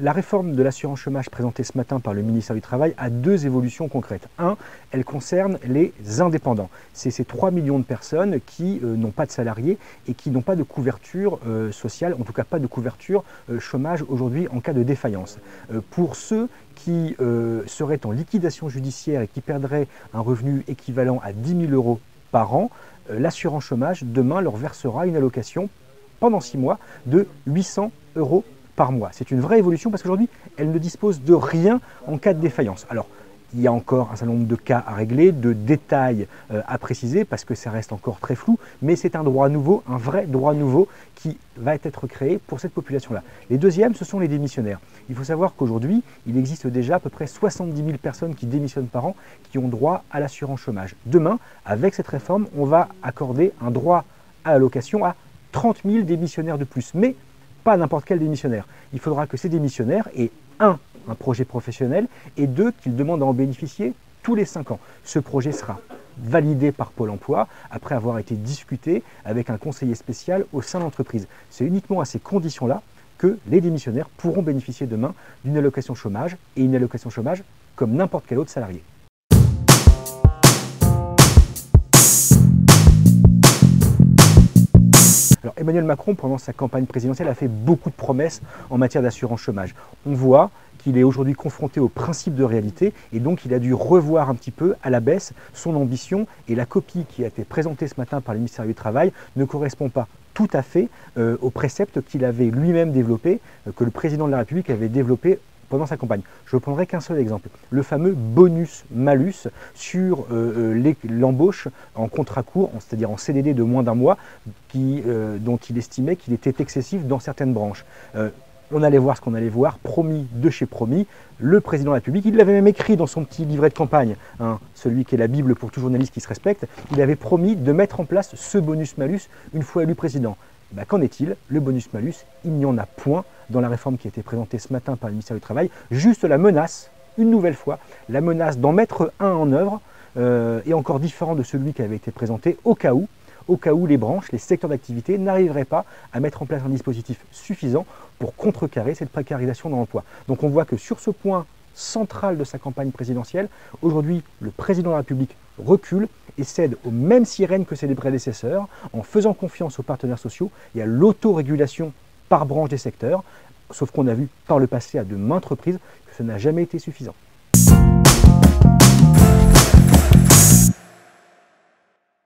La réforme de l'assurance chômage présentée ce matin par le ministère du Travail a deux évolutions concrètes. Un, elle concerne les indépendants. C'est ces 3 millions de personnes qui n'ont pas de salariés et qui n'ont pas de couverture sociale, en tout cas pas de couverture chômage aujourd'hui en cas de défaillance. Pour ceux qui seraient en liquidation judiciaire et qui perdraient un revenu équivalent à 10 000 € par an, l'assurance chômage demain leur versera une allocation pendant 6 mois de 800 € par mois. C'est une vraie évolution parce qu'aujourd'hui, elle ne dispose de rien en cas de défaillance. Alors, il y a encore un certain nombre de cas à régler, de détails à préciser parce que ça reste encore très flou, mais c'est un droit nouveau, un vrai droit nouveau qui va être créé pour cette population-là. Les deuxièmes, ce sont les démissionnaires. Il faut savoir qu'aujourd'hui, il existe déjà à peu près 70 000 personnes qui démissionnent par an qui ont droit à l'assurance chômage. Demain, avec cette réforme, on va accorder un droit à allocation à 30 000 démissionnaires de plus. Mais pas n'importe quel démissionnaire. Il faudra que ces démissionnaires aient un projet professionnel et deux, qu'ils demandent à en bénéficier tous les 5 ans. Ce projet sera validé par Pôle emploi après avoir été discuté avec un conseiller spécial au sein de l'entreprise. C'est uniquement à ces conditions-là que les démissionnaires pourront bénéficier demain d'une allocation chômage et une allocation chômage comme n'importe quel autre salarié. Alors, Emmanuel Macron, pendant sa campagne présidentielle, a fait beaucoup de promesses en matière d'assurance chômage. On voit qu'il est aujourd'hui confronté au principe de réalité et donc il a dû revoir un petit peu à la baisse son ambition et la copie qui a été présentée ce matin par le ministère du Travail ne correspond pas tout à fait au précepte qu'il avait lui-même développé, que le président de la République avait développé pendant sa campagne. Je ne prendrai qu'un seul exemple, le fameux bonus-malus sur l'embauche en contrat court, c'est-à-dire en CDD de moins d'un mois, dont il estimait qu'il était excessif dans certaines branches. On allait voir ce qu'on allait voir, promis de chez promis, le président de la République, il l'avait même écrit dans son petit livret de campagne, celui qui est la Bible pour tout journaliste qui se respecte, il avait promis de mettre en place ce bonus-malus une fois élu président. Qu'en est-il? Le bonus-malus, il n'y en a point dans la réforme qui a été présentée ce matin par le ministère du Travail, juste la menace, une nouvelle fois, la menace d'en mettre un en œuvre, et encore différent de celui qui avait été présenté au cas où les branches, les secteurs d'activité n'arriveraient pas à mettre en place un dispositif suffisant pour contrecarrer cette précarisation dans l'emploi. Donc on voit que sur ce point central de sa campagne présidentielle, aujourd'hui le président de la République recule et cède aux mêmes sirènes que ses prédécesseurs en faisant confiance aux partenaires sociaux et à l'autorégulation par branche des secteurs, sauf qu'on a vu par le passé à de maintes reprises que ce n'a jamais été suffisant.